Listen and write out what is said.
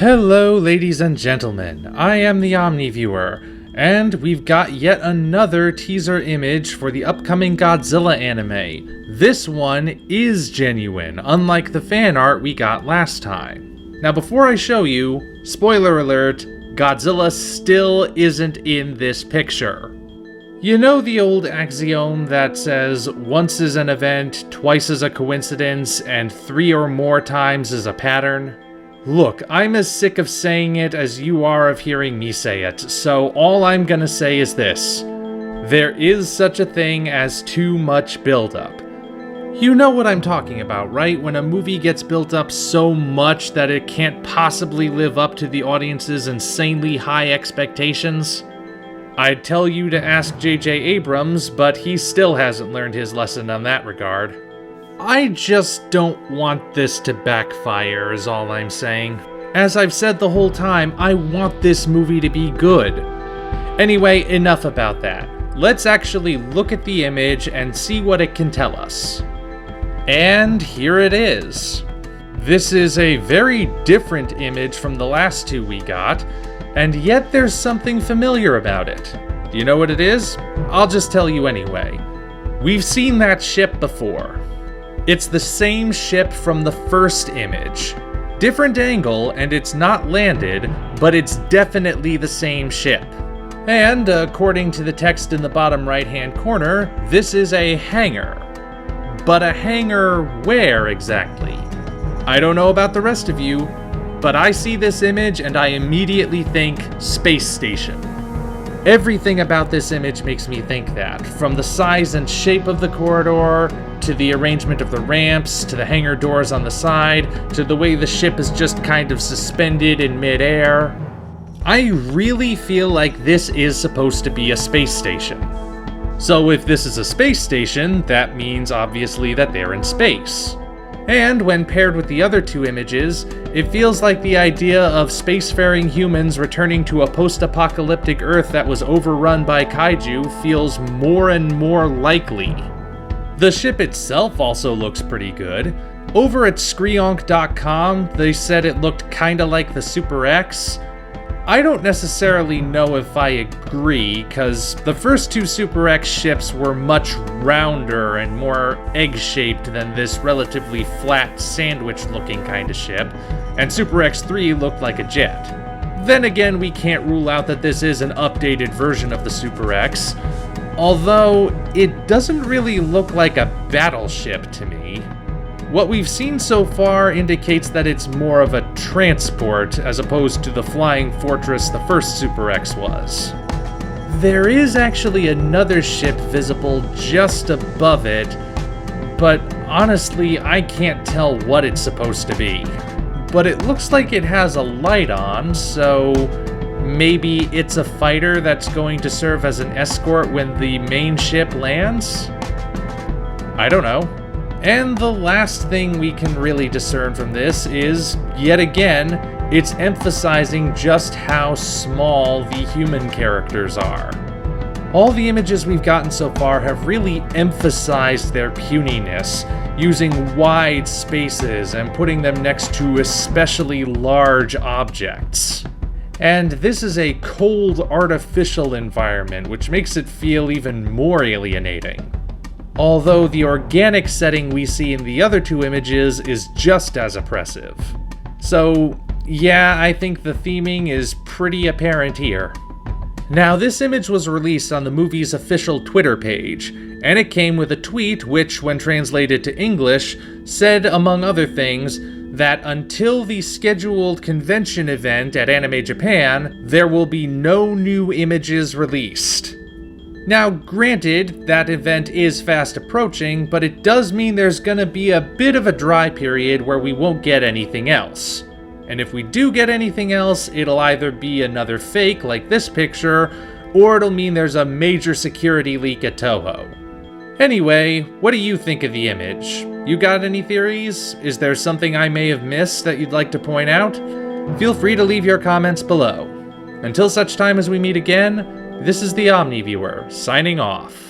Hello, ladies and gentlemen. I am the Omni viewer, and we've got yet another teaser image for the upcoming Godzilla anime. This one is genuine, unlike the fan art we got last time. Now, before I show you, spoiler alert, Godzilla still isn't in this picture. You know the old axiom that says, once is an event, twice is a coincidence, and 3 or more times is a pattern? Look, I'm as sick of saying it as you are of hearing me say it, so all I'm gonna say is this. There is such a thing as too much buildup. You know what I'm talking about, right? When a movie gets built up so much that it can't possibly live up to the audience's insanely high expectations? I'd tell you to ask J.J. Abrams, but he still hasn't learned his lesson on that regard. I just don't want this to backfire, is all I'm saying. As I've said the whole time, I want this movie to be good. Anyway, enough about that. Let's actually look at the image and see what it can tell us. And here it is. This is a very different image from the last two we got, and yet there's something familiar about it. Do you know what it is? I'll just tell you anyway. We've seen that ship before. It's the same ship from the first image. Different angle, and it's not landed, but it's definitely the same ship. And according to the text in the bottom right-hand corner, this is a hangar. But a hangar where exactly? I don't know about the rest of you, but I see this image and I immediately think space station. Everything about this image makes me think that, from the size and shape of the corridor, to the arrangement of the ramps, to the hangar doors on the side, to the way the ship is just kind of suspended in midair. I really feel like this is supposed to be a space station. So if this is a space station, that means obviously that they're in space. And when paired with the other two images, it feels like the idea of spacefaring humans returning to a post-apocalyptic Earth that was overrun by kaiju feels more and more likely. The ship itself also looks pretty good. Over at Screonk.com, they said it looked kinda like the Super X. I don't necessarily know if I agree, cause the first two Super X ships were much rounder and more egg-shaped than this relatively flat sandwich-looking kind of ship, and Super X3 looked like a jet. Then again, we can't rule out that this is an updated version of the Super X, although it doesn't really look like a battleship to me. What we've seen so far indicates that it's more of a transport as opposed to the flying fortress the first Super X was. There is actually another ship visible just above it, but honestly I can't tell what it's supposed to be. But it looks like it has a light on, so maybe it's a fighter that's going to serve as an escort when the main ship lands? I don't know. And the last thing we can really discern from this is, yet again, it's emphasizing just how small the human characters are. All the images we've gotten so far have really emphasized their puniness, using wide spaces and putting them next to especially large objects. And this is a cold, artificial environment, which makes it feel even more alienating. Although the organic setting we see in the other two images is just as oppressive. So, yeah, I think the theming is pretty apparent here. Now, this image was released on the movie's official Twitter page, and it came with a tweet which, when translated to English, said, among other things, that until the scheduled convention event at Anime Japan, there will be no new images released. Now, granted, that event is fast approaching, but it does mean there's gonna be a bit of a dry period where we won't get anything else. And if we do get anything else, it'll either be another fake like this picture, or it'll mean there's a major security leak at Toho. Anyway, what do you think of the image? You got any theories? Is there something I may have missed that you'd like to point out? Feel free to leave your comments below. Until such time as we meet again, this is the Omni Viewer, signing off.